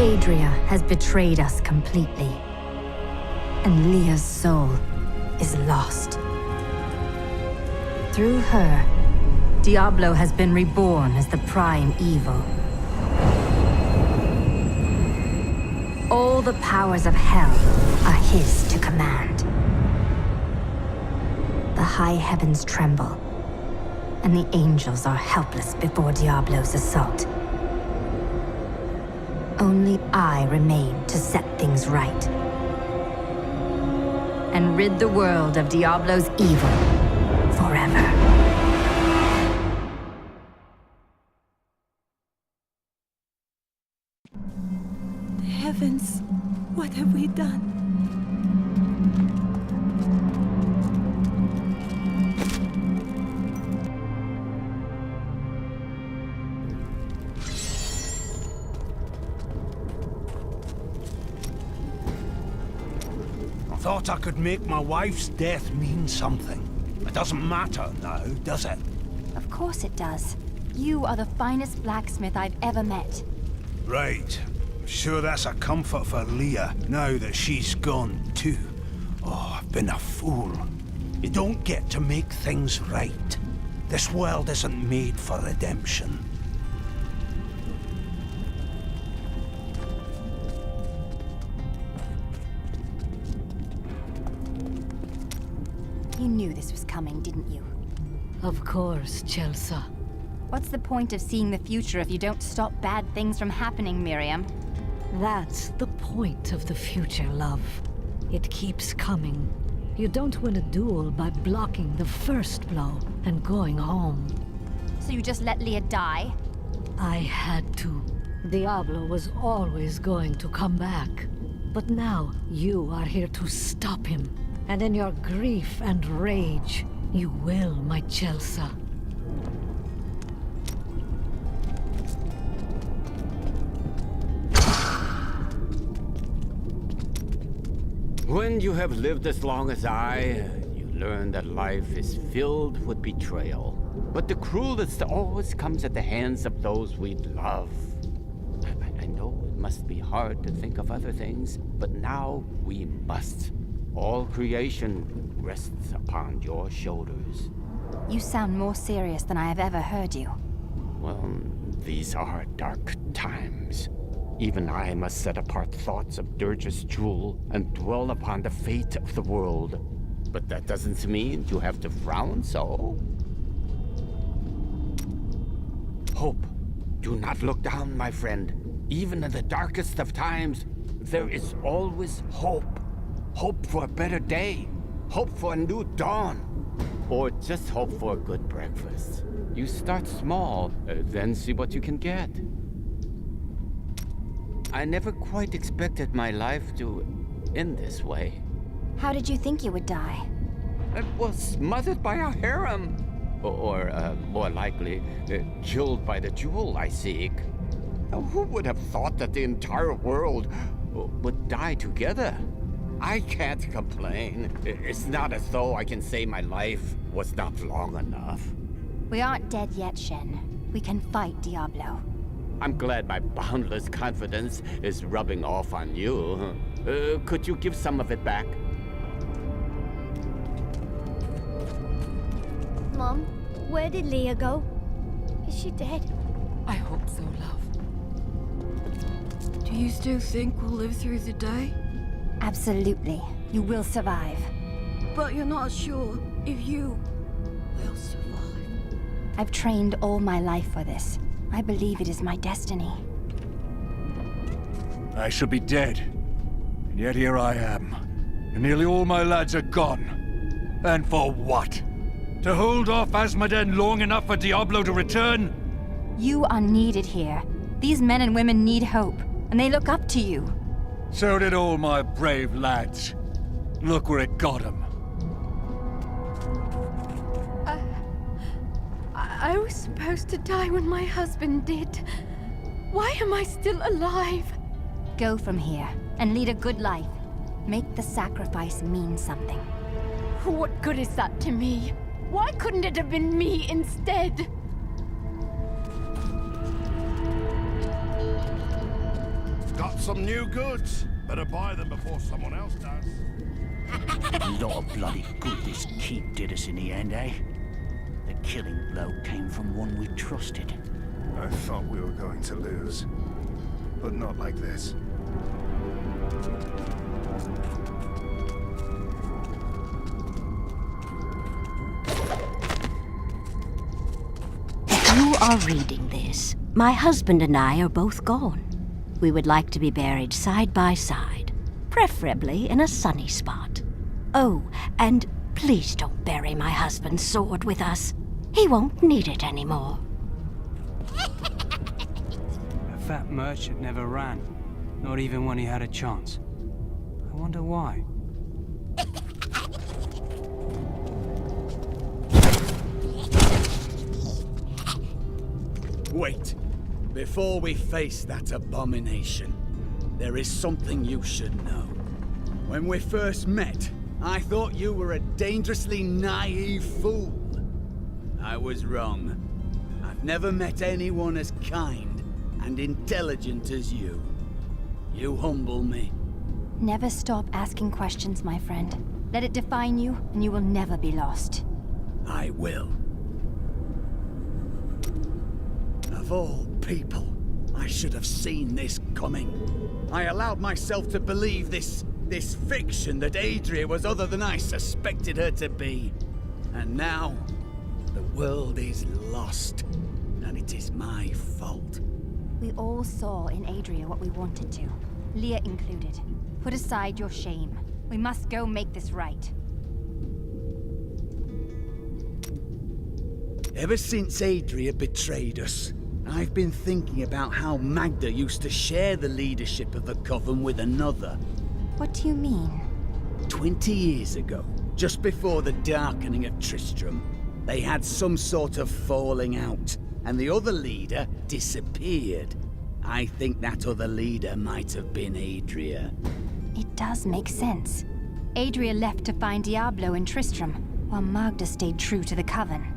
Adria has betrayed us completely, and Leah's soul is lost. Through her, Diablo has been reborn as the prime evil. All the powers of hell are his to command. The high heavens tremble, and the angels are helpless before Diablo's assault. Only I remain to set things right, and rid the world of Diablo's evil forever. Heavens, what have we done? I thought I could make my wife's death mean something. It doesn't matter now, does it? Of course it does. You are the finest blacksmith I've ever met. Right. Sure that's a comfort for Leah, now that she's gone too. Oh, I've been a fool. You don't get to make things right. This world isn't made for redemption. You knew this was coming, didn't you? Of course, Chelsea. What's the point of seeing the future if you don't stop bad things from happening, Miriam? That's the point of the future, love. It keeps coming. You don't win a duel by blocking the first blow and going home. So you just let Leah die? I had to. Diablo was always going to come back. But now you are here to stop him. And in your grief and rage, you will, my Chelsea. When you have lived as long as I, you learn that life is filled with betrayal. But the cruelest always comes at the hands of those we love. I know it must be hard to think of other things, but now we must. All creation rests upon your shoulders. You sound more serious than I have ever heard you. Well, these are dark times. Even I must set apart thoughts of Dirge's jewel and dwell upon the fate of the world. But that doesn't mean you have to frown so. Hope. Do not look down, my friend. Even in the darkest of times, there is always hope. Hope for a better day. Hope for a new dawn. Or just hope for a good breakfast. You start small, then see what you can get. I never quite expected my life to end this way. How did you think you would die? I was smothered by a harem. Or more likely, killed by the jewel I seek. Who would have thought that the entire world would die together? I can't complain. It's not as though I can say my life was not long enough. We aren't dead yet, Shen. We can fight Diablo. I'm glad my boundless confidence is rubbing off on you. Could you give some of it back? Mom, where did Leah go? Is she dead? I hope so, love. Do you still think we'll live through the day? Absolutely. You will survive. But you're not sure if you will survive. I've trained all my life for this. I believe it is my destiny. I should be dead. And yet here I am. And nearly all my lads are gone. And for what? To hold off Asmoden long enough for Diablo to return? You are needed here. These men and women need hope, and they look up to you. So did all my brave lads. Look where it got them. I was supposed to die when my husband did. Why am I still alive? Go from here, and lead a good life. Make the sacrifice mean something. What good is that to me? Why couldn't it have been me instead? Got some new goods. Better buy them before someone else does. A lot of bloody good this keep did us in the end, eh? The killing blow came from one we trusted. I thought we were going to lose. But not like this. If you are reading this, my husband and I are both gone. We would like to be buried side by side, preferably in a sunny spot. Oh, and please don't bury my husband's sword with us. He won't need it anymore. A fat merchant never ran, not even when he had a chance. I wonder why. Wait. Before we face that abomination, there is something you should know. When we first met, I thought you were a dangerously naive fool. I was wrong. I've never met anyone as kind and intelligent as you. You humble me. Never stop asking questions, my friend. Let it define you, and you will never be lost. I will. Of all people, I should have seen this coming. I allowed myself to believe this fiction that Adria was other than I suspected her to be. And now, the world is lost, and it is my fault. We all saw in Adria what we wanted to. Leah included. Put aside your shame. We must go make this right. Ever since Adria betrayed us, I've been thinking about how Magda used to share the leadership of the Coven with another. What do you mean? 20 years ago, just before the darkening of Tristram, they had some sort of falling out, and the other leader disappeared. I think that other leader might have been Adria. It does make sense. Adria left to find Diablo and Tristram, while Magda stayed true to the Coven.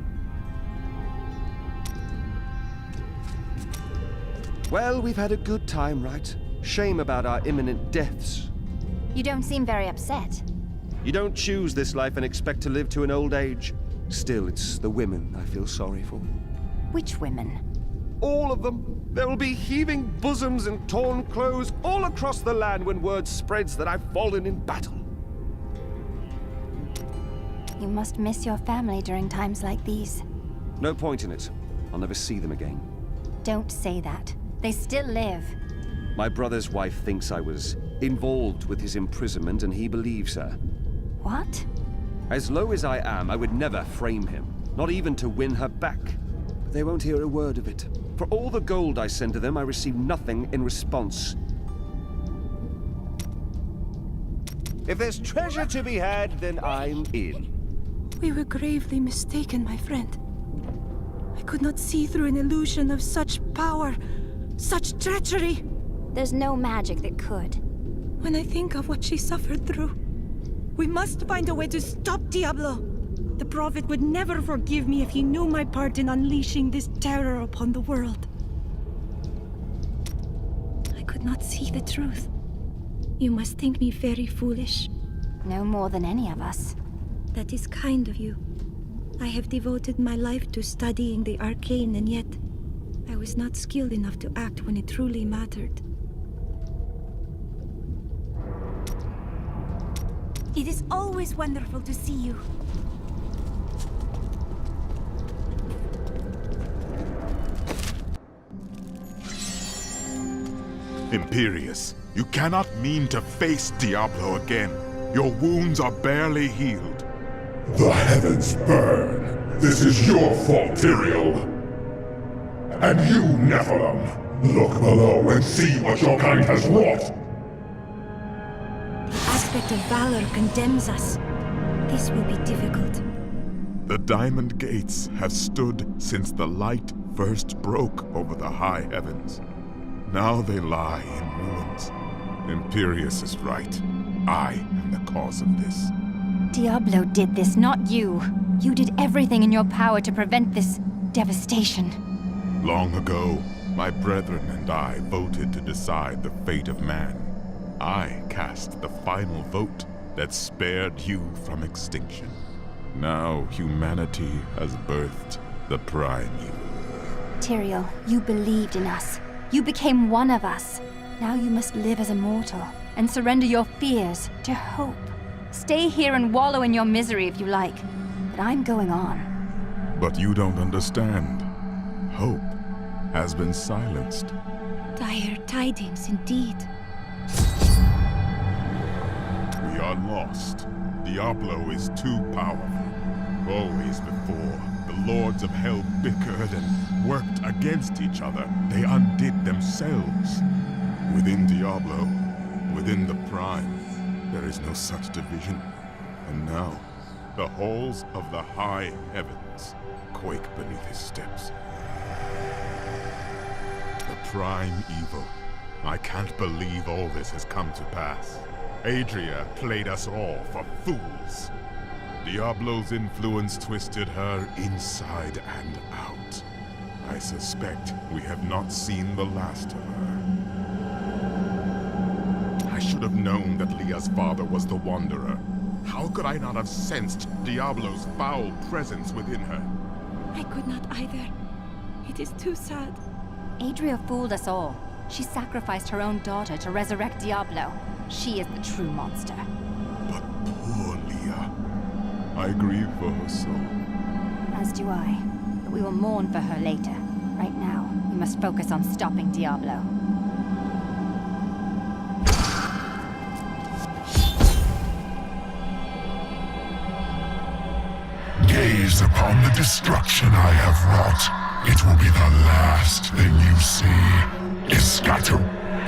Well, we've had a good time, right? Shame about our imminent deaths. You don't seem very upset. You don't choose this life and expect to live to an old age. Still, it's the women I feel sorry for. Which women? All of them. There will be heaving bosoms and torn clothes all across the land when word spreads that I've fallen in battle. You must miss your family during times like these. No point in it. I'll never see them again. Don't say that. They still live. My brother's wife thinks I was involved with his imprisonment, and he believes her. What? As low as I am, I would never frame him, not even to win her back. But they won't hear a word of it. For all the gold I send to them, I receive nothing in response. If there's treasure to be had, then I'm in. We were gravely mistaken, my friend. I could not see through an illusion of such power, such treachery. There's no magic that could. When I think of what she suffered through, we must find a way to stop Diablo. The Prophet would never forgive me if he knew my part in unleashing this terror upon the world. I could not see the truth. You must think me very foolish. No more than any of us. That is kind of you. I have devoted my life to studying the arcane, and yet I was not skilled enough to act when it truly mattered. It is always wonderful to see you. Imperius, you cannot mean to face Diablo again. Your wounds are barely healed. The heavens burn. This is your fault, Tyrael. And you, Nephilim, look below and see what your kind has wrought. The aspect of valor condemns us. This will be difficult. The Diamond Gates have stood since the light first broke over the high heavens. Now they lie in ruins. Imperius is right. I am the cause of this. Diablo did this, not you. You did everything in your power to prevent this devastation. Long ago, My brethren and I voted to decide the fate of man. I cast the final vote that spared you from extinction. Now humanity has birthed the prime evil. Tyrael, you believed in us. You became one of us. Now you must live as a mortal and surrender your fears to hope. Stay here and wallow in your misery if you like, but I'm going on. But you don't understand. Hope has been silenced. Dire tidings indeed. We are lost. Diablo is too powerful. Always before, the lords of hell bickered and worked against each other. They undid themselves. Within Diablo, within the Prime, there is no such division. And now, the halls of the high heavens quake beneath his steps. The Prime evil. I can't believe all this has come to pass. Adria played us all for fools. Diablo's influence twisted her inside and out. I suspect we have not seen the last of her. I should have known that Leah's father was the Wanderer. How could I not have sensed Diablo's foul presence within her? I could not either. It is too sad. Adria fooled us all. She sacrificed her own daughter to resurrect Diablo. She is the true monster. But poor Leah. I grieve for her soul. As do I. But we will mourn for her later. Right now, we must focus on stopping Diablo. Gaze upon the destruction I have wrought. It will be the last thing you see. Iskato,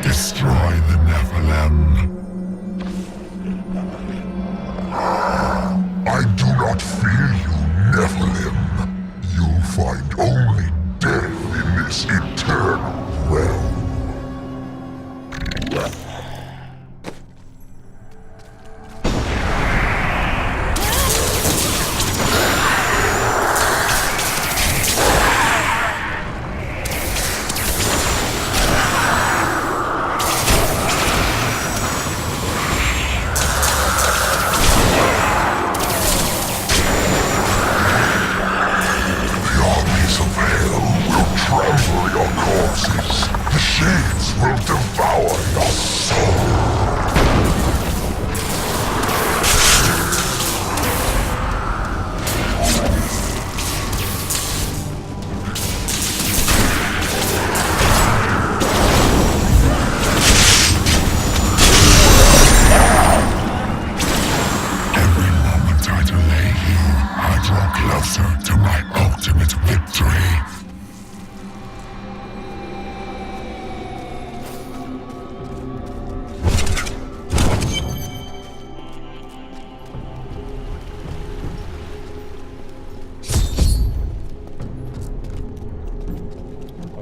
destroy the Nephilim. I do not fear you, Nephilim. You'll find only death in this eternal realm.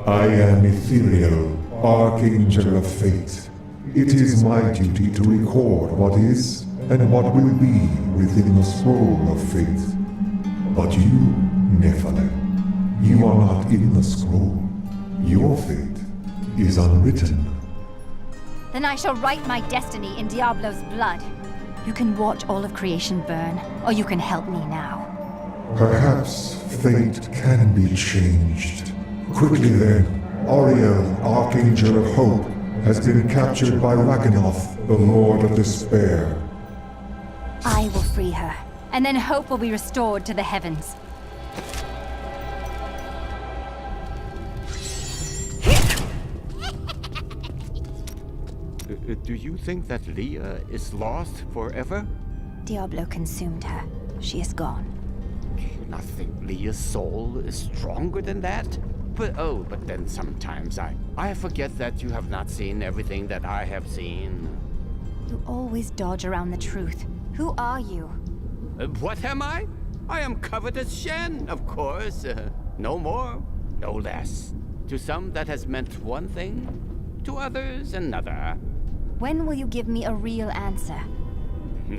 I am Ethereal, Archangel of Fate. It is my duty to record what is and what will be within the scroll of fate. But you, Nephilim, you are not in the scroll. Your fate is unwritten. Then I shall write my destiny in Diablo's blood. You can watch all of creation burn, or you can help me now. Perhaps fate can be changed. Quickly then, Auriel, Archangel of Hope, has been captured by Raganoth, the Lord of Despair. I will free her, and then hope will be restored to the heavens. Do you think that Leah is lost forever? Diablo consumed her. She is gone. Do you not think Leah's soul is stronger than that? But then sometimes I forget that you have not seen everything that I have seen. You always dodge around the truth. Who are you? What am I? I am Covetous Shen, of course. No more, no less. To some that has meant one thing, to others another. When will you give me a real answer?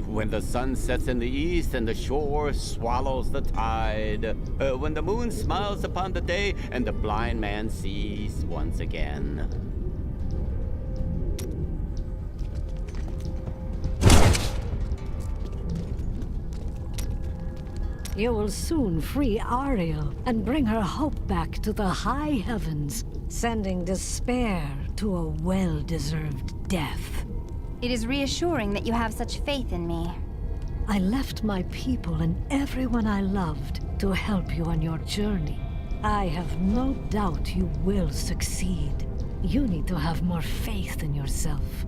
When the sun sets in the east and the shore swallows the tide. When the moon smiles upon the day and the blind man sees once again. You will soon free Ariel and bring her hope back to the high heavens, sending despair to a well-deserved death. It is reassuring that you have such faith in me. I left my people and everyone I loved to help you on your journey. I have no doubt you will succeed. You need to have more faith in yourself.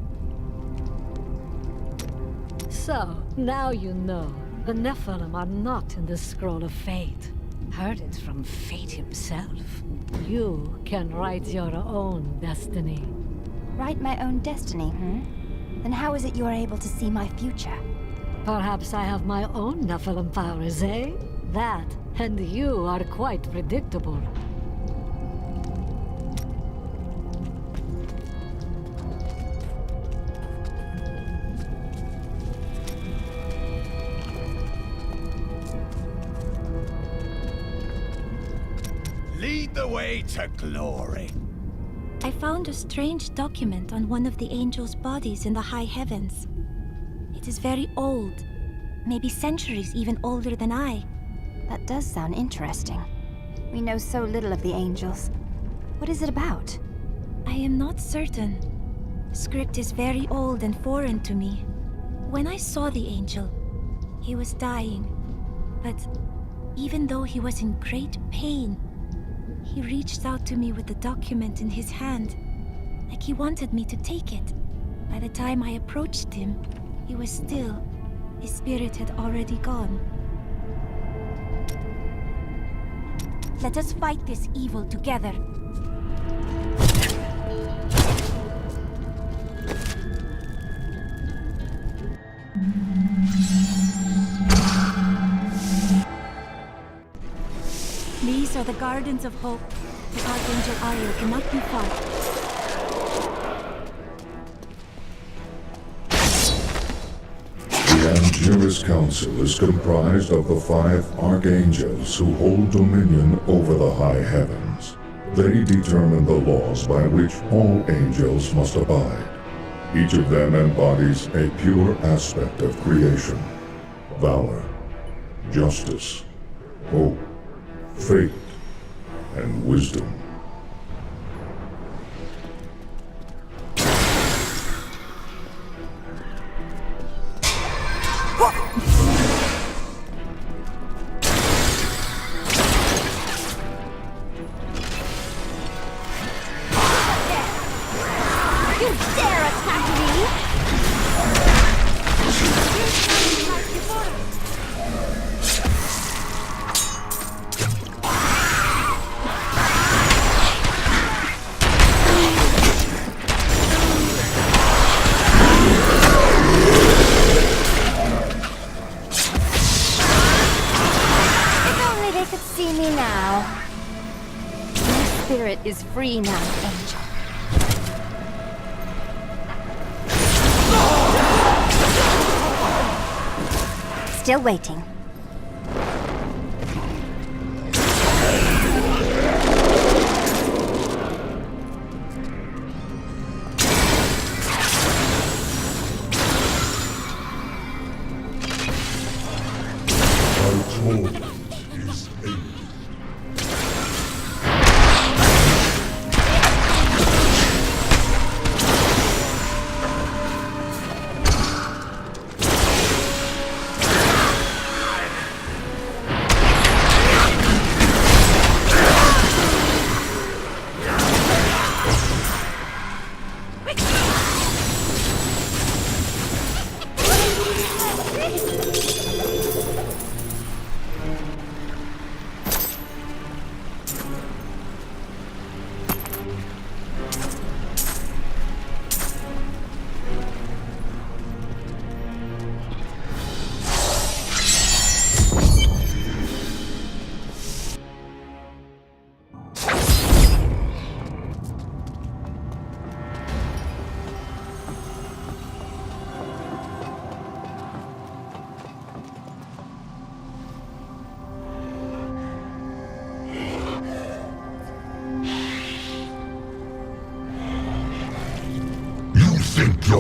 So, now you know. The Nephilim are not in the Scroll of Fate. Heard it from Fate himself. You can write your own destiny. Write my own destiny, Then how is it you are able to see my future? Perhaps I have my own Nephilim powers, eh? That, and you are quite predictable. Lead the way to glory. I found a strange document on one of the angels' bodies in the high heavens. It is very old, maybe centuries even older than I. That does sound interesting. We know so little of the angels. What is it about? I am not certain. The script is very old and foreign to me. When I saw the angel, he was dying. But even though he was in great pain, he reached out to me with the document in his hand, like he wanted me to take it. By the time I approached him, he was still. His spirit had already gone. Let us fight this evil together. These are the Gardens of Hope. The Archangel Ariel cannot be fought. The Angelus Council is comprised of the 5 archangels who hold dominion over the high heavens. They determine the laws by which all angels must abide. Each of them embodies a pure aspect of creation: valor, justice, hope, faith, and wisdom. You dare attack me! See me now. Your spirit is free now, Angel. Still waiting.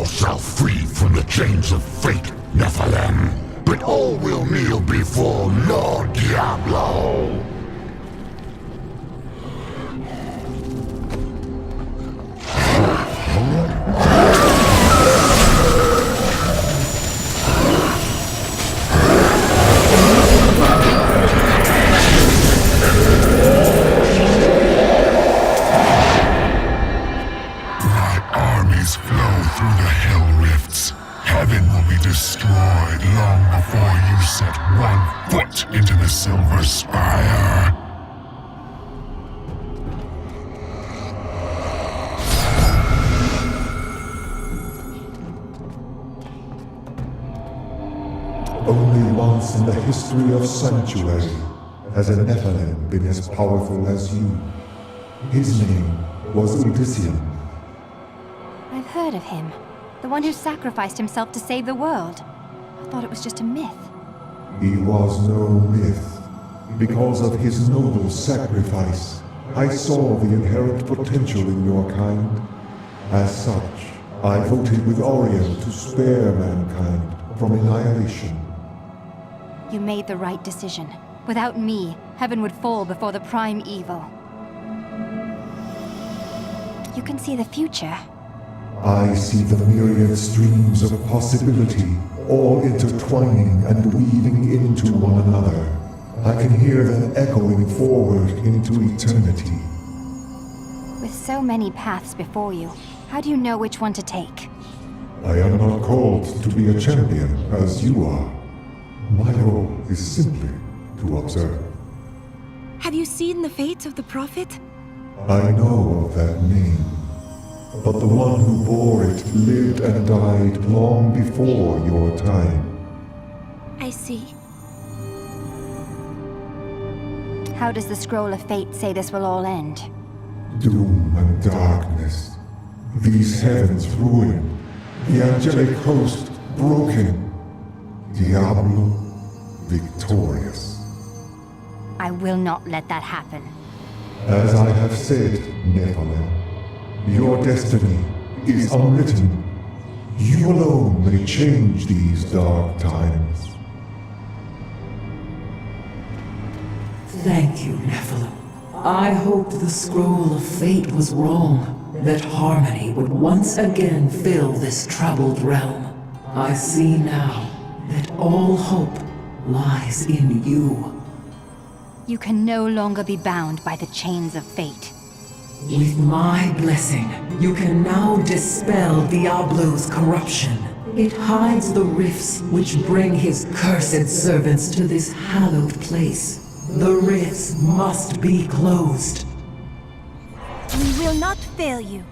yourself free from the chains of fate, Nephilim. But all will kneel before Lord Diablo. Silver Spire. Only once in the history of Sanctuary has a Nephilim been as powerful as you. His name was Odysseum. I've heard of him. The one who sacrificed himself to save the world. I thought it was just a myth. He was no myth. Because of his noble sacrifice, I saw the inherent potential in your kind. As such, I voted with Oriel to spare mankind from annihilation. You made the right decision. Without me, heaven would fall before the prime evil. You can see the future. I see the myriad streams of possibility, all intertwining and weaving into one another. I can hear them echoing forward into eternity. With so many paths before you, how do you know which one to take? I am not called to be a champion, as you are. My role is simply to observe. Have you seen the fate of the Prophet? I know of that name. But the one who bore it lived and died long before your time. I see. How does the Scroll of Fate say this will all end? Doom and darkness. These heavens ruined. The angelic host broken. Diablo victorious. I will not let that happen. As I have said, Nephilim, your destiny is unwritten. You alone may change these dark times. Thank you, Nephilim. I hoped the Scroll of Fate was wrong, that harmony would once again fill this troubled realm. I see now that all hope lies in you. You can no longer be bound by the chains of fate. With my blessing, you can now dispel Diablo's corruption. It hides the rifts which bring his cursed servants to this hallowed place. The rifts must be closed. We will not fail you.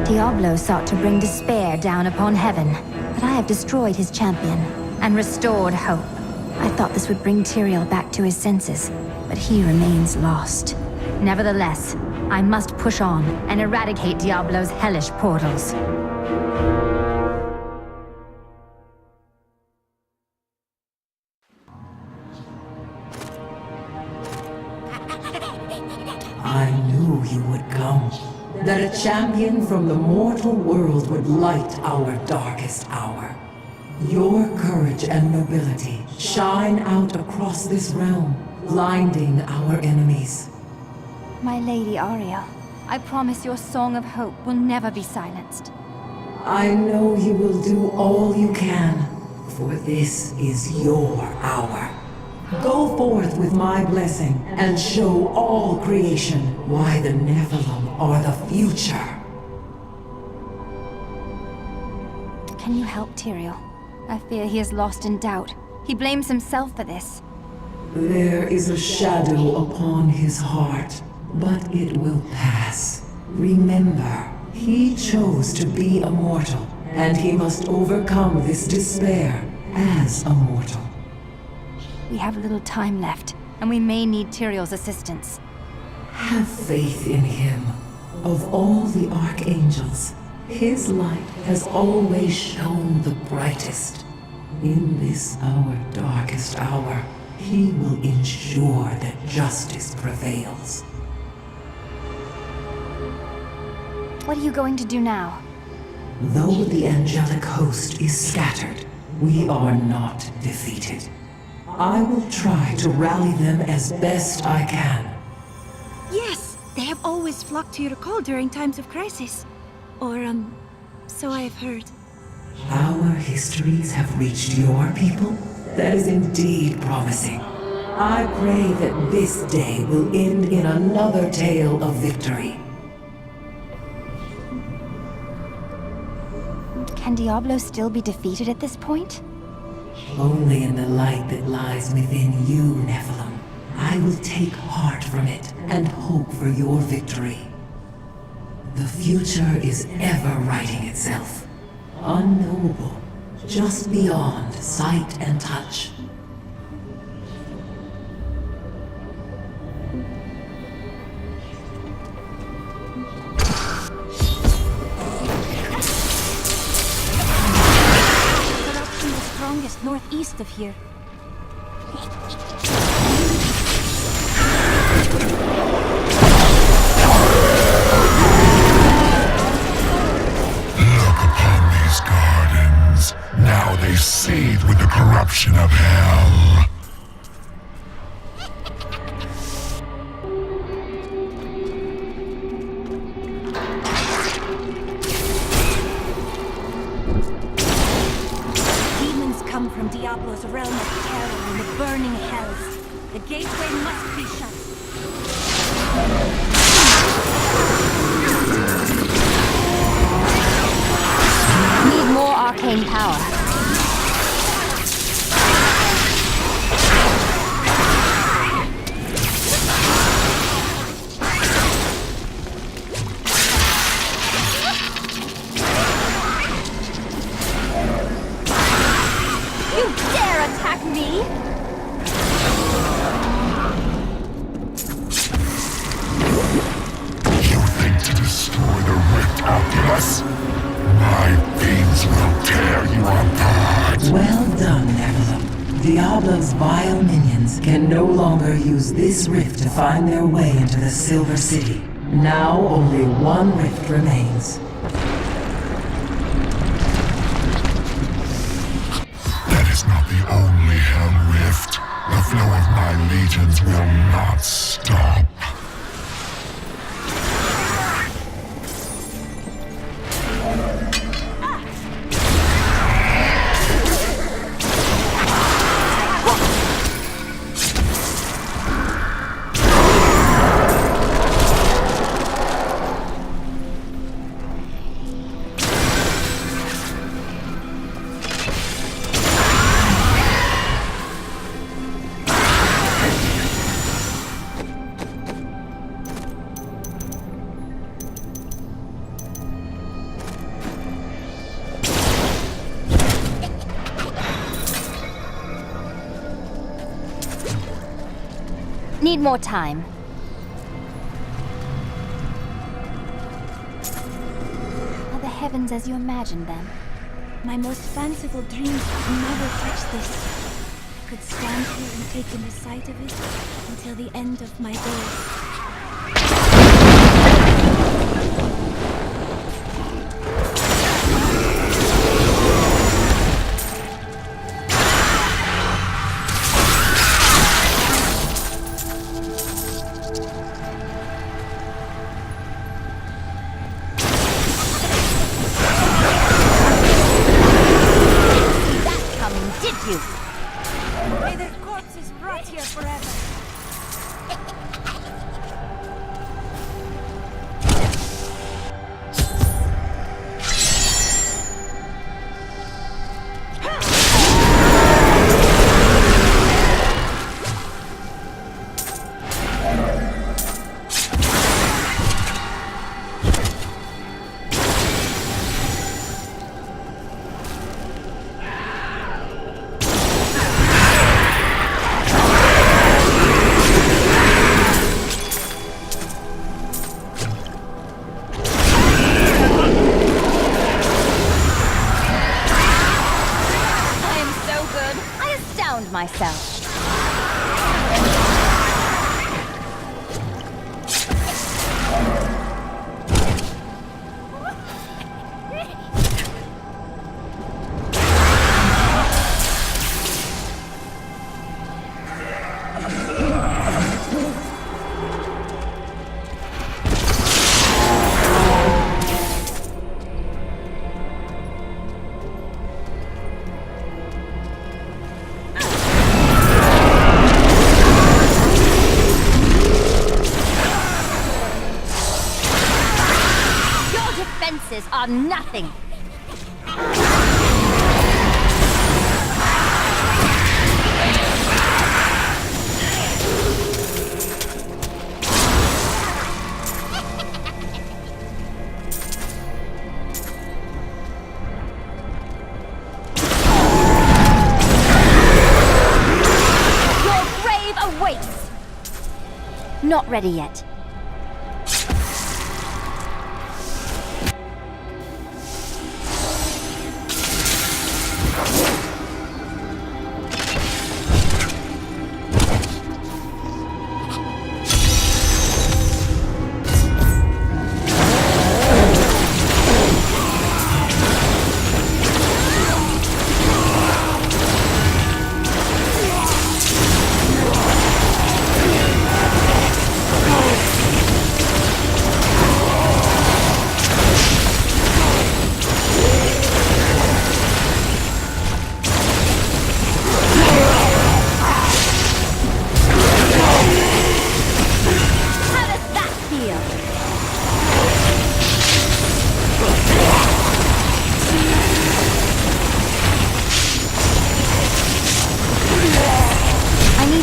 Diablo sought to bring despair down upon heaven, but I have destroyed his champion and restored hope. I thought this would bring Tyrael back to his senses, but he remains lost. Nevertheless, I must push on and eradicate Diablo's hellish portals. I knew you would come. That a champion from the mortal world would light our darkest hour. Your courage and nobility shine out across this realm, blinding our enemies. My Lady Ariel, I promise your song of hope will never be silenced. I know you will do all you can, for this is your hour. Go forth with my blessing and show all creation why the Nephilim are the future. Can you help Tyrael? I fear he is lost in doubt. He blames himself for this. There is a shadow upon his heart, but it will pass. Remember, he chose to be a mortal, and he must overcome this despair as a mortal. We have little time left, and we may need Tyrael's assistance. Have faith in him. Of all the archangels, his light has always shone the brightest. In this our darkest hour, he will ensure that justice prevails. What are you going to do now? Though the angelic host is scattered, we are not defeated. I will try to rally them as best I can. Yes, they have always flocked to your call during times of crisis. Or, so I have heard. Our histories have reached your people? That is indeed promising. I pray that this day will end in another tale of victory. Can Diablo still be defeated at this point? Only in the light that lies within you, Nephilim. I will take heart from it and hope for your victory. The future is ever writing itself. Unknowable, just beyond sight and touch. Corruption is strongest northeast of here. Now they seethe with the corruption of hell. Demons come from Diablo's realm of terror and the burning hells. The gateway must be shut. Need more arcane power. You dare attack me? You think to destroy the Rift Oculus? My fiends will tear you apart. Well done, Nephilim. Diablo's vile minions can no longer use this rift to find their way into the Silver City. Now only one rift remains. That is not the only Hell Rift. The flow of my legions will not stop. Need more time. Are the heavens as you imagined them? My most fanciful dreams could never touch this. I could stand here and take in the sight of it until the end of my days. May their corpses rot here forever. are nothing. Your grave awaits. Not ready yet.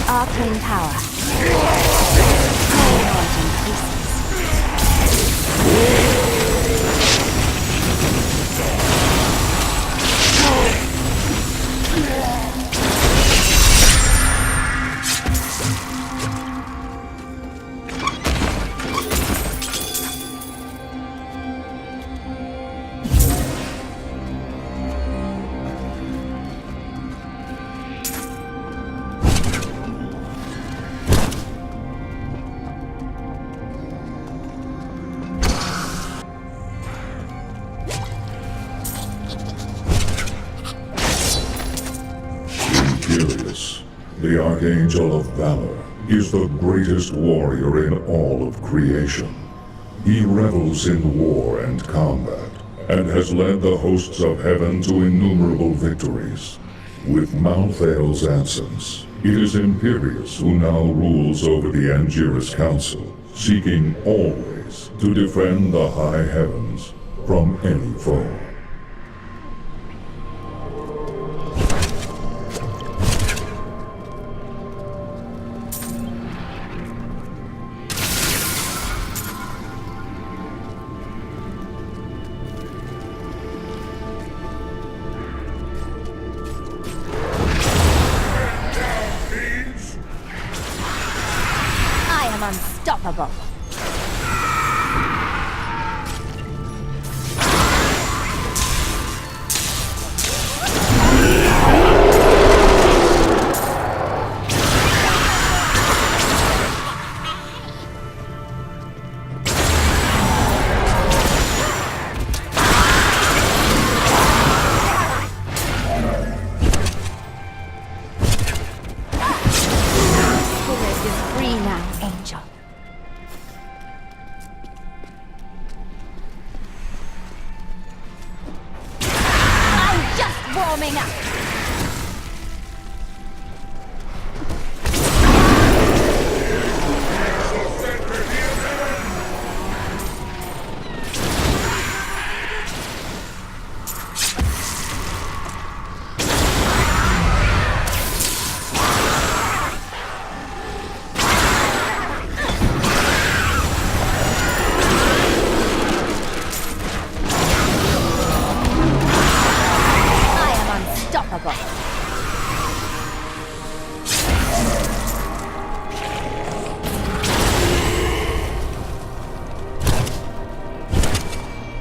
Arcane power. Knowledge increases. The Archangel of Valor is the greatest warrior in all of creation. He revels in war and combat, and has led the hosts of heaven to innumerable victories. With Malthael's absence, it is Imperius who now rules over the Angiras Council, seeking always to defend the high heavens from any foe. Unstoppable. Spirit is free now, Angel. Warming up.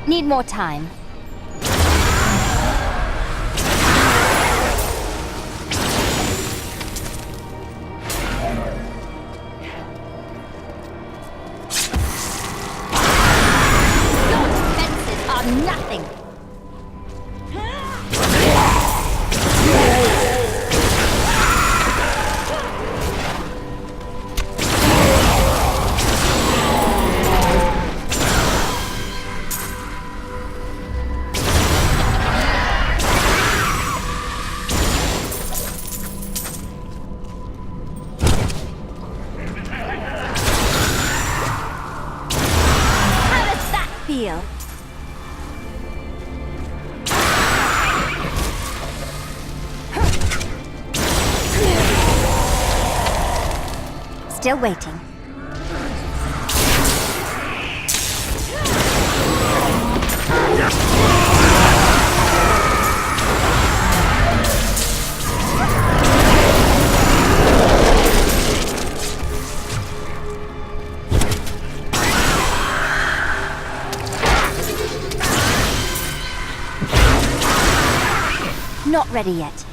Need more time. Your defenses are nothing. still waiting. Not ready yet.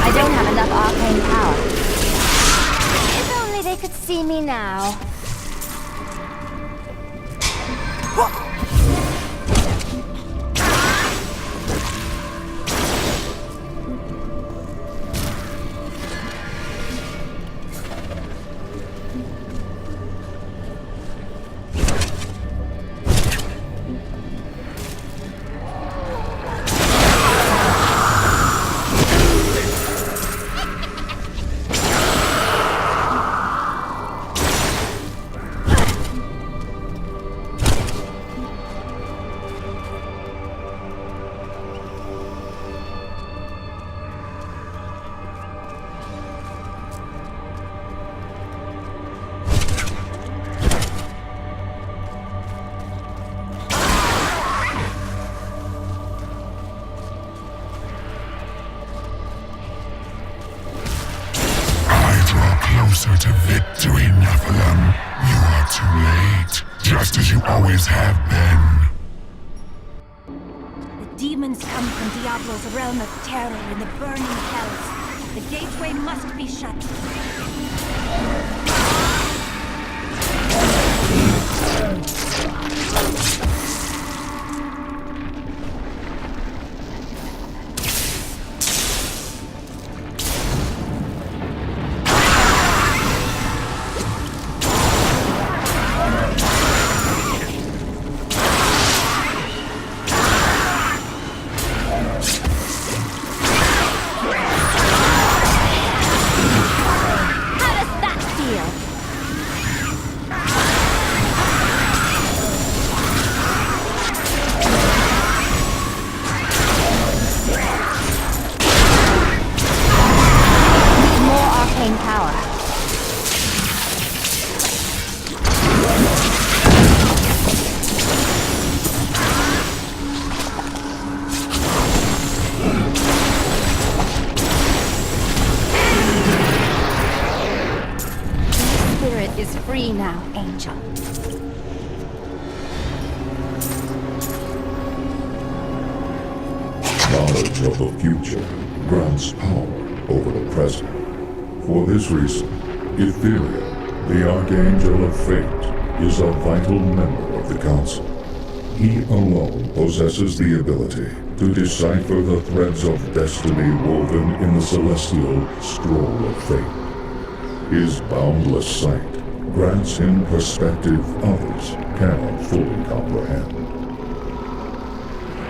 I don't have enough arcane power. If only they could see me now. Closer to victory, Nephilim. You are too late, just as you always have been. The demons come from Diablo's realm of terror in the burning hells. The gateway must be shut. Is free now, Angel. Knowledge of the future grants power over the present. For this reason, Ethereal, the Archangel of Fate, is a vital member of the Council. He alone possesses the ability to decipher the threads of destiny woven in the celestial scroll of fate. His boundless sight grants him perspective others cannot fully comprehend.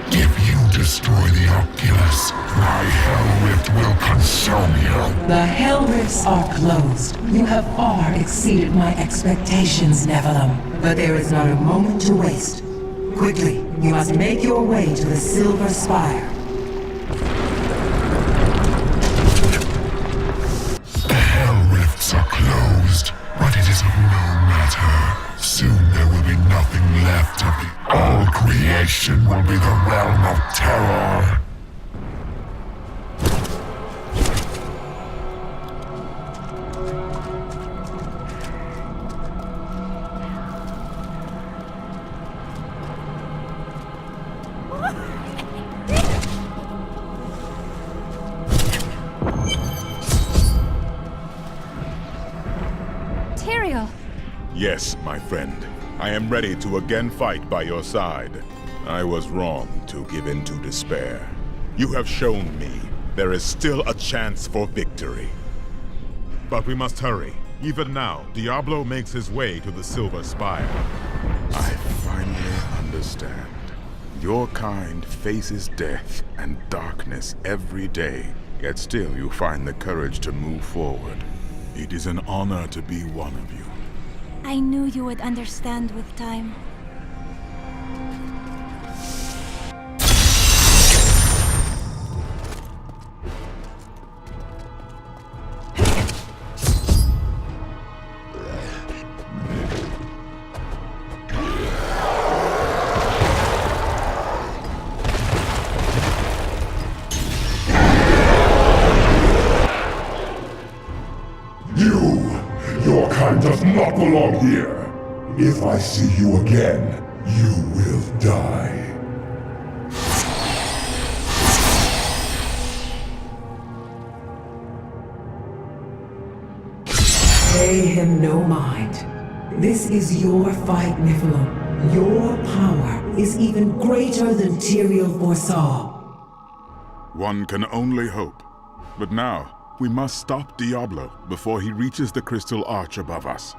If you destroy the Oculus, my Hell Rift will consume you. The Hell Rifts are closed. You have far exceeded my expectations, Nephilim. But there is not a moment to waste. Quickly, you must make your way to the Silver Spire. The Hell Rifts are closed, but it is of no matter. Soon there will be nothing left of the all creation will be the realm of terror. Yes, my friend. I am ready to again fight by your side. I was wrong to give in to despair. You have shown me there is still a chance for victory. But we must hurry. Even now, Diablo makes his way to the Silver Spire. I finally understand. Your kind faces death and darkness every day, yet still you find the courage to move forward. It is an honor to be one of you. I knew you would understand with time. Your kind does not belong here. If I see you again, you will die. Pay him no mind. This is your fight, Nephilim. Your power is even greater than Tyrael foresaw. One can only hope. But now, we must stop Diablo before he reaches the crystal arch above us.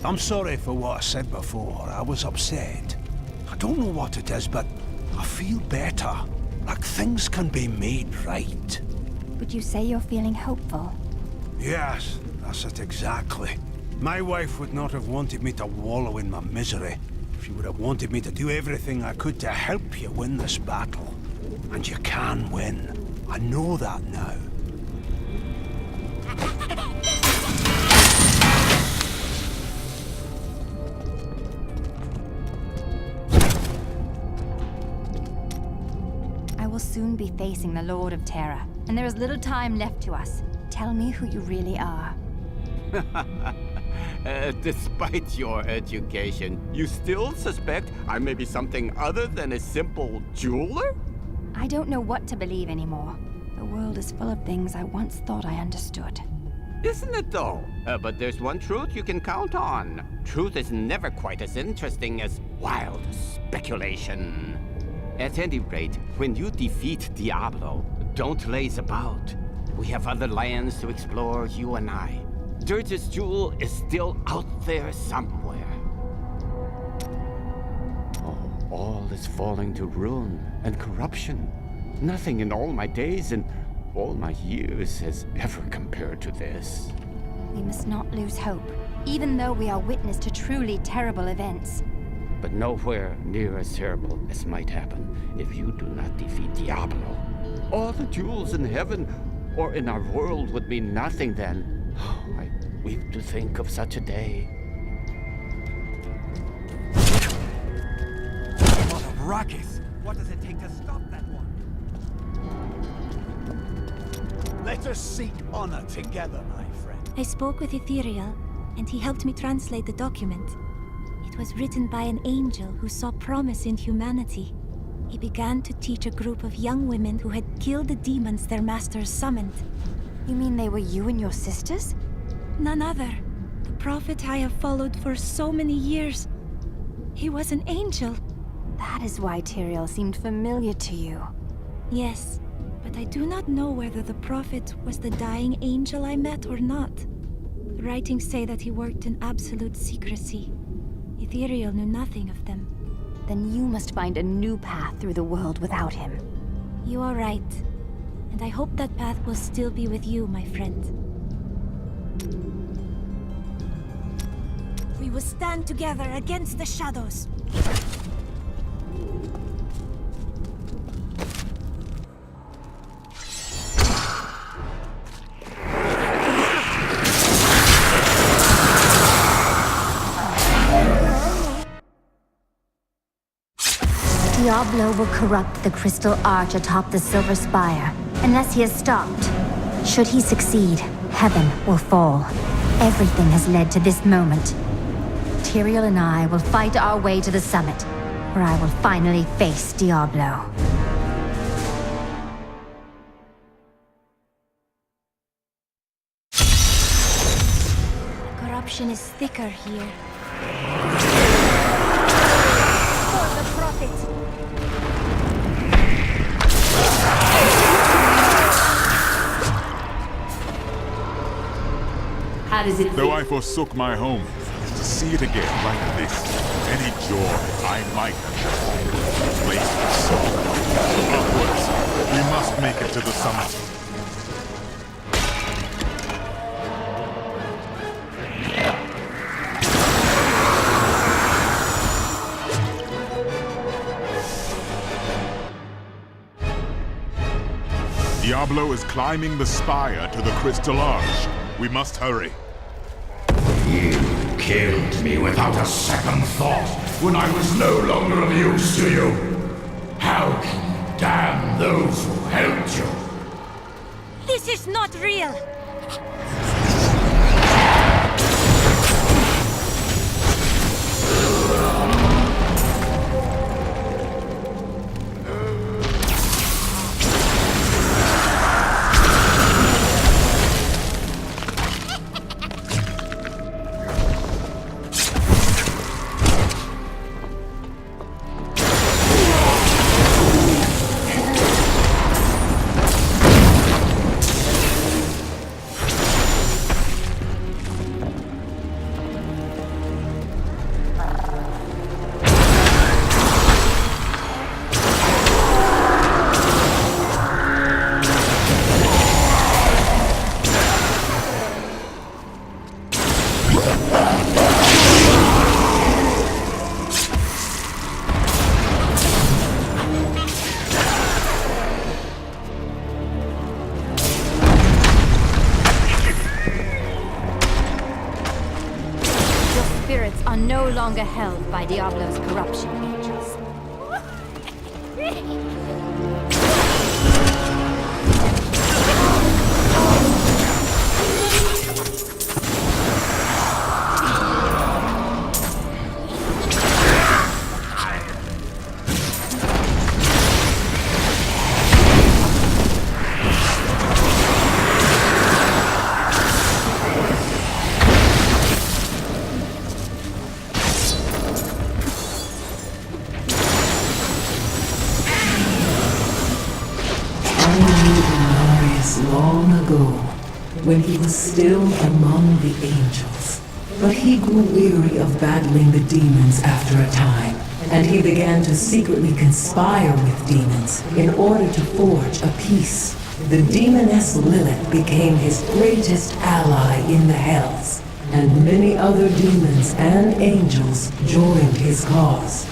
I'm sorry for what I said before. I was upset. I don't know what it is, but I feel better. Like things can be made right. Would you say you're feeling hopeful? Yes, that's it exactly. My wife would not have wanted me to wallow in my misery. She would have wanted me to do everything I could to help you win this battle. And you can win. I know that now. I will soon be facing the Lord of Terror, and there is little time left to us. Tell me who you really are. Despite your education, you still suspect I may be something other than a simple jeweler? I don't know what to believe anymore. The world is full of things I once thought I understood. Isn't it though? But there's one truth you can count on. Truth is never quite as interesting as wild speculation. At any rate, when you defeat Diablo, don't laze about. We have other lands to explore, you and I. Dirge's jewel is still out there somewhere. Oh, all is falling to ruin and corruption. Nothing in all my days and all my years has ever compared to this. We must not lose hope, even though we are witness to truly terrible events. But nowhere near as terrible as might happen if you do not defeat Diablo. All the jewels in heaven or in our world would mean nothing then. Oh, I weep to think of such a day. What a ruckus! What does it take to stop that one? Let us seek honor together, my friend. I spoke with Ethereal, and he helped me translate the document. It was written by an angel who saw promise in humanity. He began to teach a group of young women who had killed the demons their masters summoned. You mean they were you and your sisters? None other. The prophet I have followed for so many years. He was an angel. That is why Tyrael seemed familiar to you. Yes, but I do not know whether the prophet was the dying angel I met or not. The writings say that he worked in absolute secrecy. Ethereal knew nothing of them. Then you must find a new path through the world without him. You are right. And I hope that path will still be with you, my friend. We will stand together against the shadows. Diablo will corrupt the crystal arch atop the silver spire, unless he is stopped. Should he succeed, heaven will fall. Everything has led to this moment. Tyrael and I will fight our way to the summit, where I will finally face Diablo. Corruption is thicker here. For the prophet! How does it Though feel? I forsook my home, to see it again like this. Any joy I might have had. The place was so cold. Upwards. We must make it to the summit. Diablo is climbing the spire to the Crystal Arch. We must hurry. You killed me without a second thought when I was no longer of use to you. How can you damn those who helped you? This is not real! Are no longer held by Diablo's corruption angels. Long ago, when he was still among the angels. But he grew weary of battling the demons after a time, and he began to secretly conspire with demons in order to forge a peace. The demoness Lilith became his greatest ally in the Hells, and many other demons and angels joined his cause.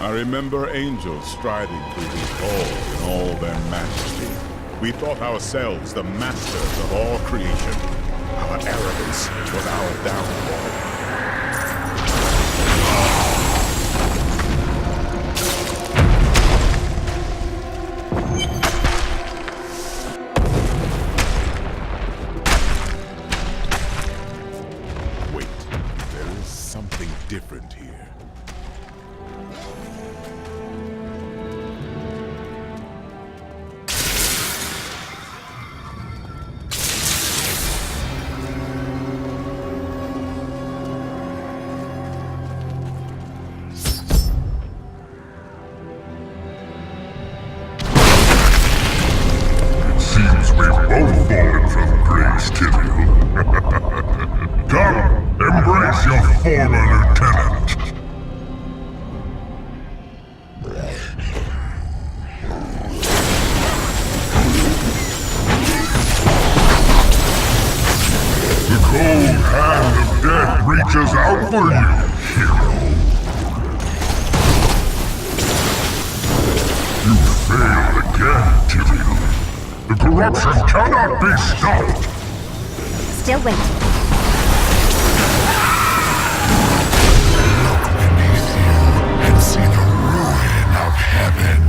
I remember angels striding through these halls in all their majesty. We thought ourselves the masters of all creation. Our arrogance was our downfall. Wait, there is something different here. Both fallen from grace, Tyrael. Come, embrace your former lieutenant. The cold hand of death reaches out for you, hero. You failed again, Tyrael. The corruption cannot be stopped! Still waiting. Look beneath you and see the ruin of heaven.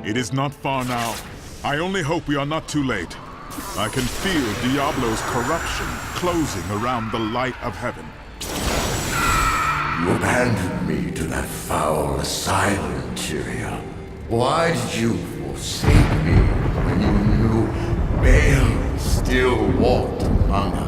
It is not far now. I only hope we are not too late. I can feel Diablo's corruption closing around the light of heaven. You abandoned me to that foul asylum, Tyrion. Why did you forsake me when you knew Baal still walked among us?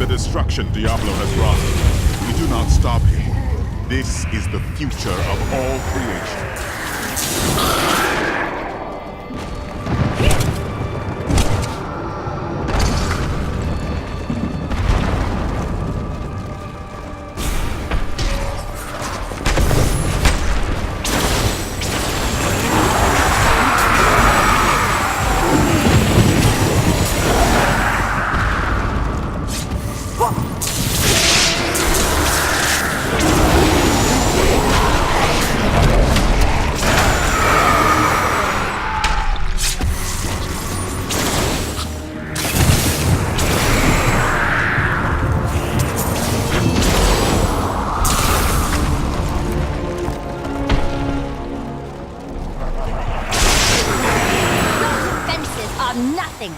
Destruction Diablo has wrought. We do not stop him. This is the future of all creation. Nothing.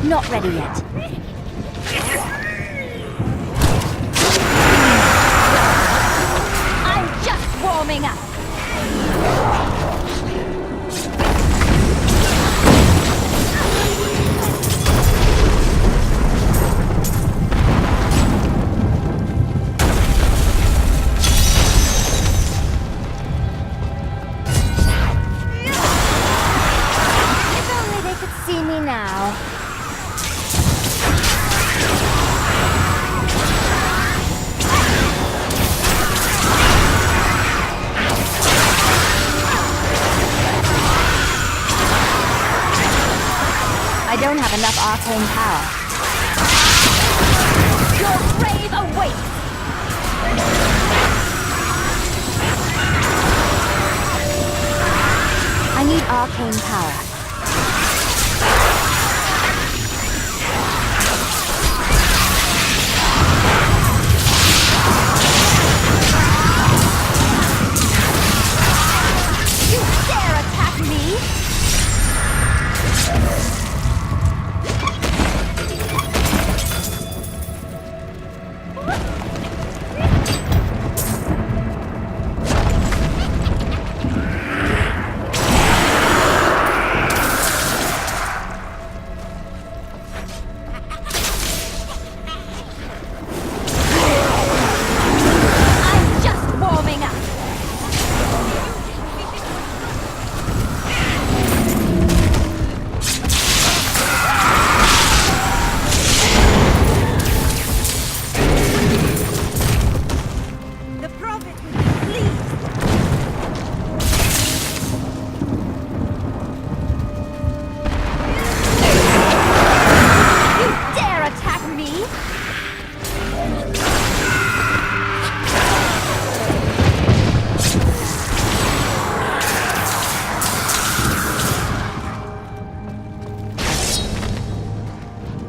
Not ready yet. I'm just warming up. I don't have enough arcane power. Your grave awaits! I need arcane power. You dare attack me?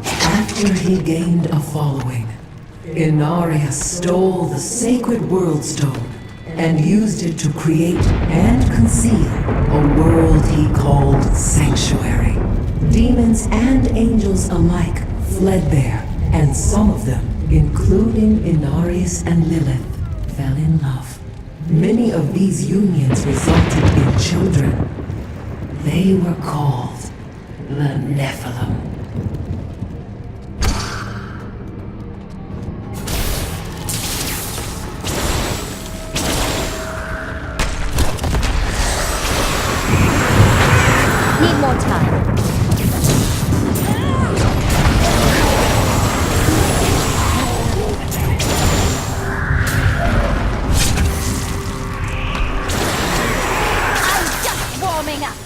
After he gained a following, Inarius stole the sacred World Stone and used it to create and conceal a world he called Sanctuary. Demons and angels alike fled there, and some of them including Inarius and Lilith, fell in love. Many of these unions resulted in children. They were called the Nephilim. Need more time. I'm just warming up.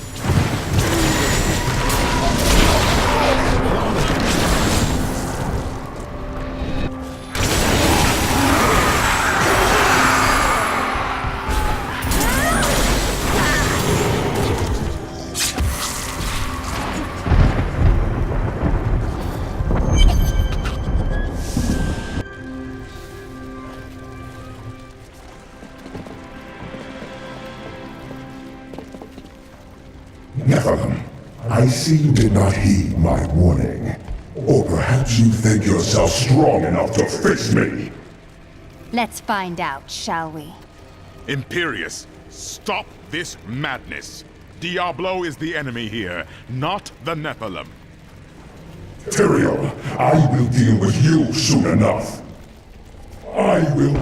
Nephilim, I see you did not heed my warning. Or perhaps you think yourself strong enough to face me. Let's find out, shall we? Imperius, stop this madness. Diablo is the enemy here, not the Nephilim. Tyrael, I will deal with you soon enough. I will...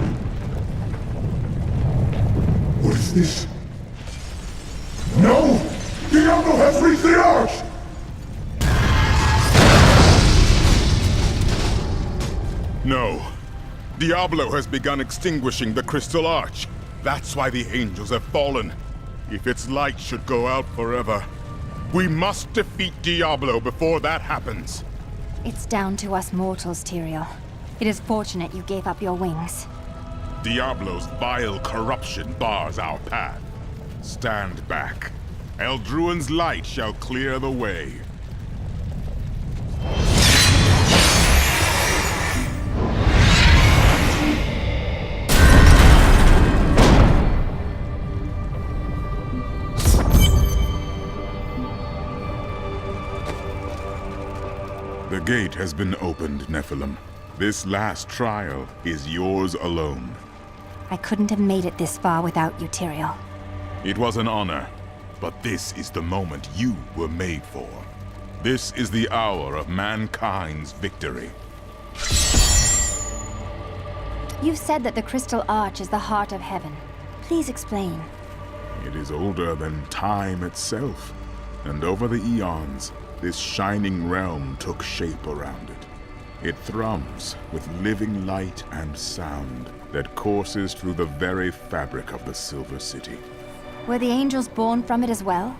What is this? No! Diablo has reached the Arch! No. Diablo has begun extinguishing the Crystal Arch. That's why the angels have fallen. If its light should go out forever, we must defeat Diablo before that happens. It's down to us mortals, Tyrael. It is fortunate you gave up your wings. Diablo's vile corruption bars our path. Stand back. Eldruin's light shall clear the way. The gate has been opened, Nephilim. This last trial is yours alone. I couldn't have made it this far without you, Tyrael. It was an honor, but this is the moment you were made for. This is the hour of mankind's victory. You said that the Crystal Arch is the heart of heaven. Please explain. It is older than time itself, and over the eons, this shining realm took shape around it. It thrums with living light and sound that courses through the very fabric of the Silver City. Were the angels born from it as well?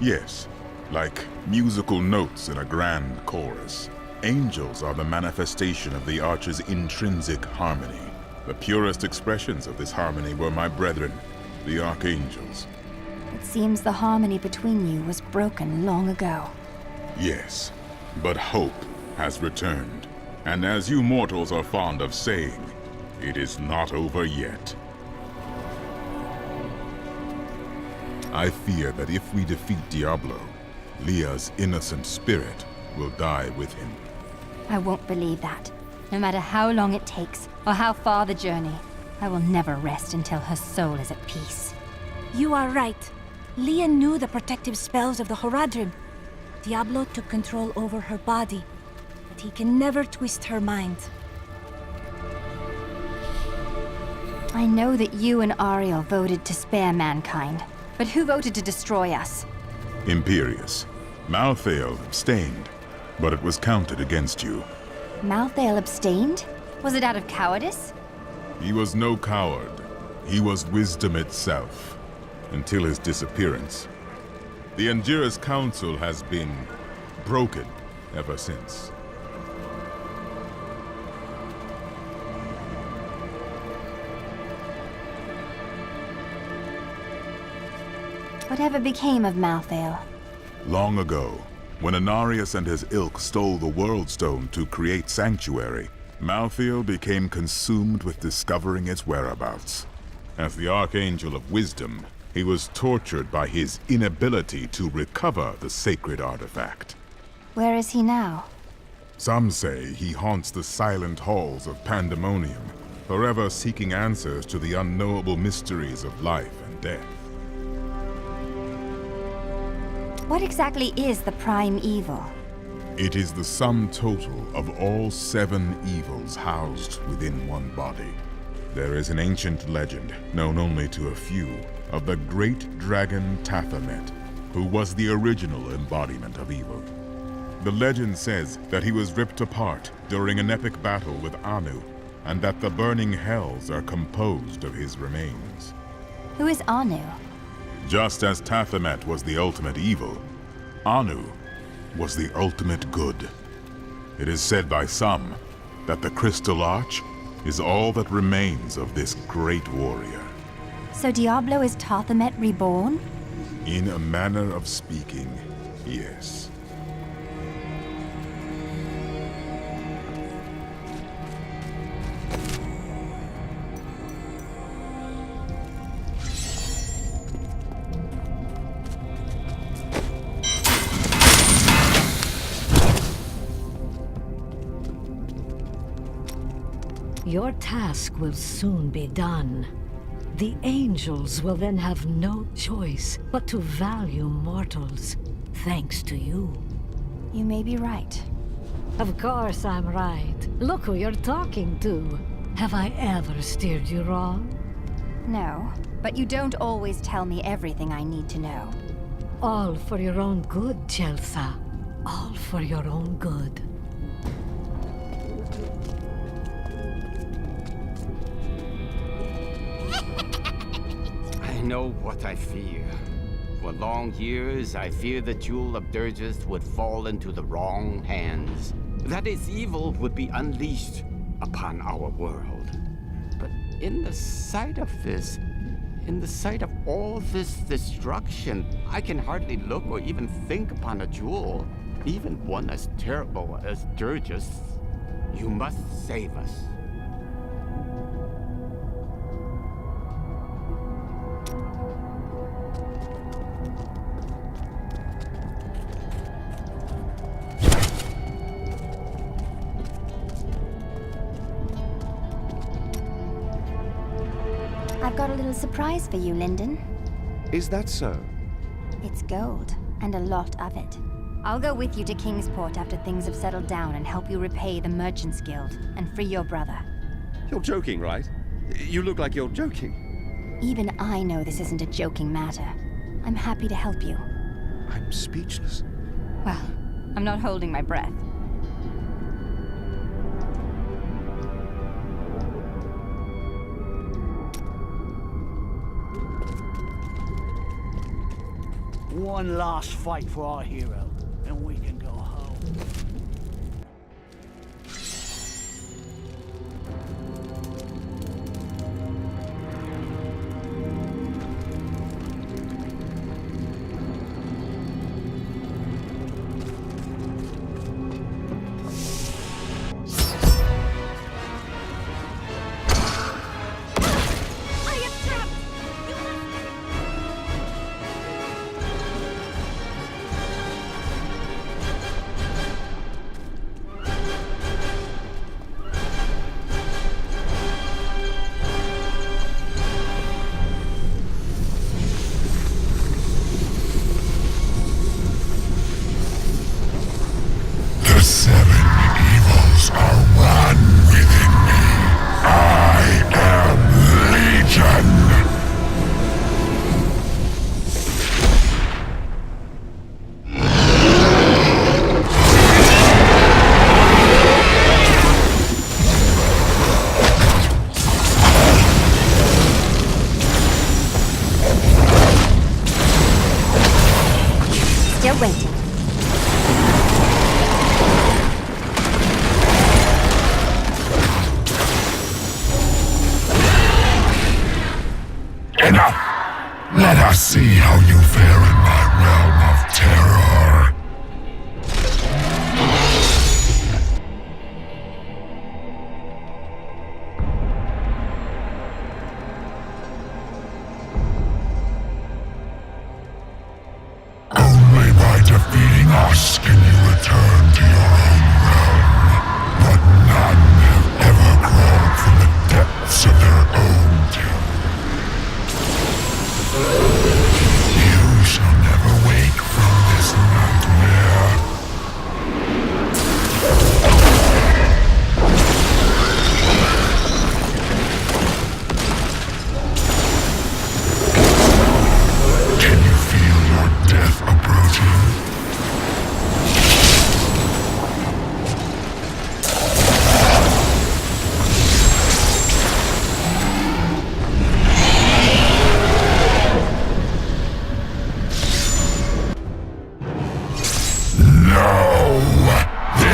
Yes, like musical notes in a grand chorus. Angels are the manifestation of the Arch's intrinsic harmony. The purest expressions of this harmony were my brethren, the Archangels. It seems the harmony between you was broken long ago. Yes, but hope has returned. And as you mortals are fond of saying, it is not over yet. I fear that if we defeat Diablo, Leah's innocent spirit will die with him. I won't believe that. No matter how long it takes, or how far the journey, I will never rest until her soul is at peace. You are right. Leah knew the protective spells of the Horadrim. Diablo took control over her body, but he can never twist her mind. I know that you and Ariel voted to spare mankind, but who voted to destroy us? Imperius. Malthael abstained, but it was counted against you. Malthael abstained? Was it out of cowardice? He was no coward. He was wisdom itself, until his disappearance. The Anjira's council has been broken ever since. Whatever became of Malthael? Long ago, when Inarius and his ilk stole the World Stone to create Sanctuary, Malthael became consumed with discovering its whereabouts. As the Archangel of Wisdom, he was tortured by his inability to recover the sacred artifact. Where is he now? Some say he haunts the silent halls of Pandemonium, forever seeking answers to the unknowable mysteries of life and death. What exactly is the prime evil? It is the sum total of all 7 evils housed within one body. There is an ancient legend, known only to a few, of the great dragon Taphamet, who was the original embodiment of evil. The legend says that he was ripped apart during an epic battle with Anu, and that the burning hells are composed of his remains. Who is Anu? Just as Taphamet was the ultimate evil, Anu was the ultimate good. It is said by some that the Crystal Arch is all that remains of this great warrior. So Diablo is Taphamet reborn? In a manner of speaking, yes. Your task will soon be done. The angels will then have no choice but to value mortals, thanks to you. You may be right. Of course I'm right. Look who you're talking to. Have I ever steered you wrong? No, but you don't always tell me everything I need to know. All for your own good, Chelsea. All for your own good. I know what I fear. For long years, I feared the Jewel of Durgis would fall into the wrong hands. That its evil would be unleashed upon our world. But in the sight of this, in the sight of all this destruction, I can hardly look or even think upon a jewel, even one as terrible as Durgis. You must save us. I've got a little surprise for you, Lyndon. Is that so? It's gold, and a lot of it. I'll go with you to Kingsport after things have settled down and help you repay the Merchants Guild and free your brother. You're joking, right? You look like you're joking. Even I know this isn't a joking matter. I'm happy to help you. I'm speechless. Well, I'm not holding my breath. One last fight for our hero, and we can go home.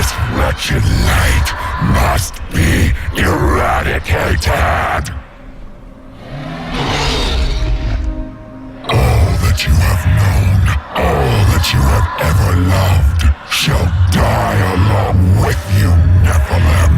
This wretched light must be eradicated! All that you have known, all that you have ever loved, shall die along with you, Nephilim.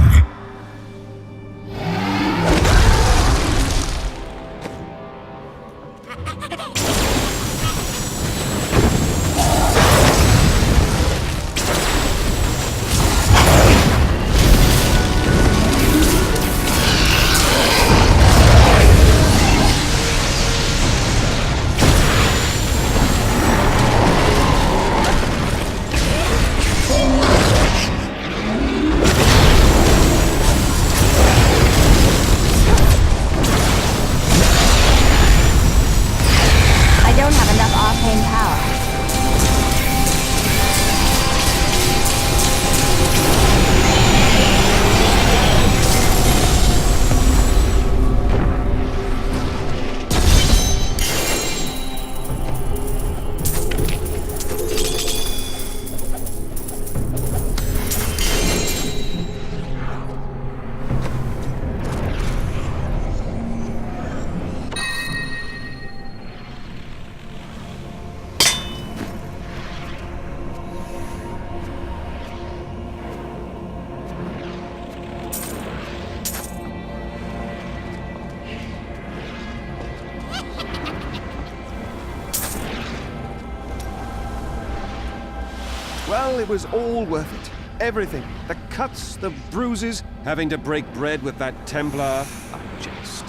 Well, it was all worth it. Everything. The cuts, the bruises, having to break bread with that Templar. I jest.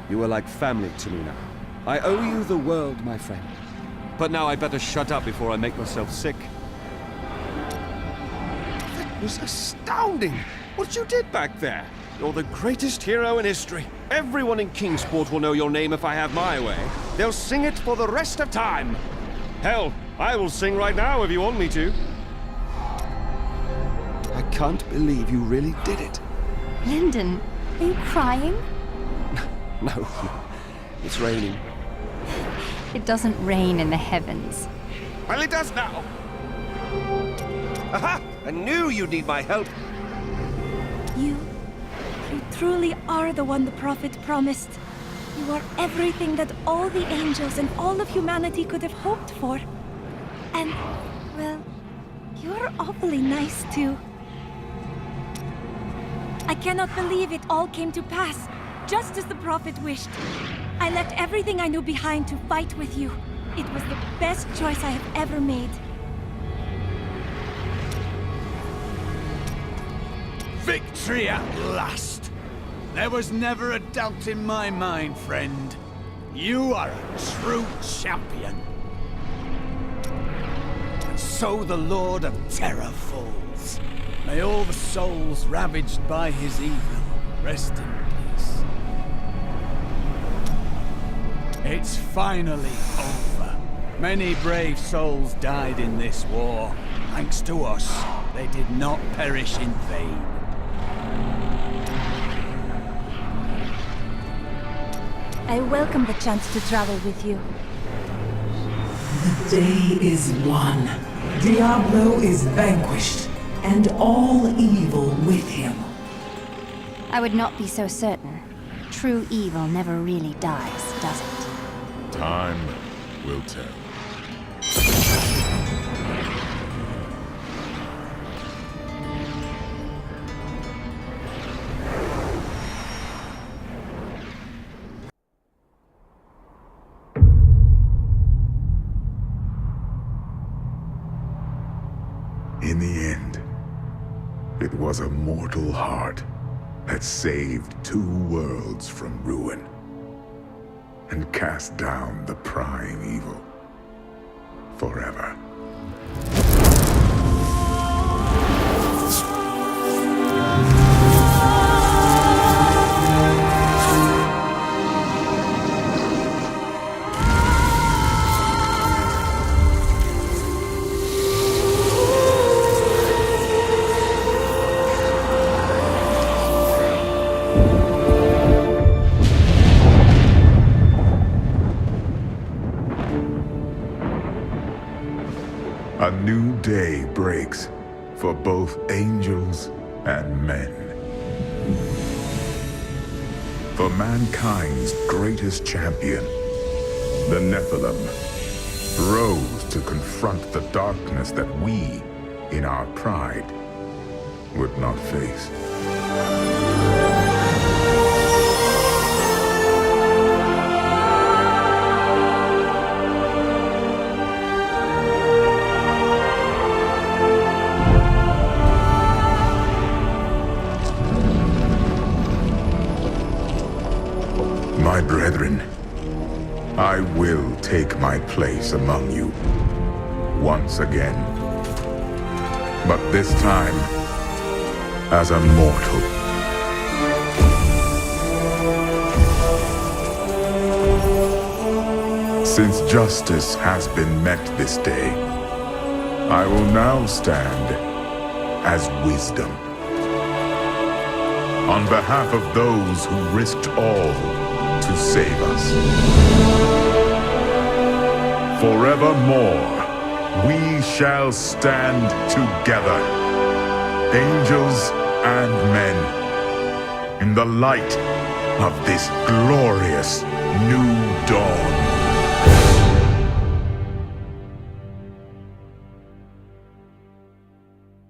You are like family to me now. I owe you the world, my friend. But now I better shut up before I make myself sick. That was astounding! What you did back there. You're the greatest hero in history. Everyone in Kingsport will know your name if I have my way. They'll sing it for the rest of time. Hell, I will sing right now if you want me to. I can't believe you really did it. Lyndon, are you crying? No, it's raining. It doesn't rain in the heavens. Well, it does now. Aha! I knew you'd need my help. You truly are the one the Prophet promised. You are everything that all the angels and all of humanity could have hoped for. And, well, you're awfully nice too. I cannot believe it all came to pass, just as the Prophet wished. I left everything I knew behind to fight with you. It was the best choice I have ever made. Victory at last! There was never a doubt in my mind, friend. You are a true champion. And so the Lord of Terror falls. May all the souls ravaged by his evil rest in peace. It's finally over. Many brave souls died in this war. Thanks to us, they did not perish in vain. I welcome the chance to travel with you. The day is won. Diablo is vanquished, and all evil with him. I would not be so certain. True evil never really dies, does it? Time will tell. In the end, it was a mortal heart that saved 2 worlds from ruin and cast down the prime evil forever. A new day breaks for both angels and men. For mankind's greatest champion, the Nephilim, rose to confront the darkness that we, in our pride, would not face. My brethren, I will take my place among you once again. But this time, as a mortal. Since justice has been met this day, I will now stand as wisdom. On behalf of those who risked all to save us. Forevermore, we shall stand together, angels and men, in the light of this glorious new dawn.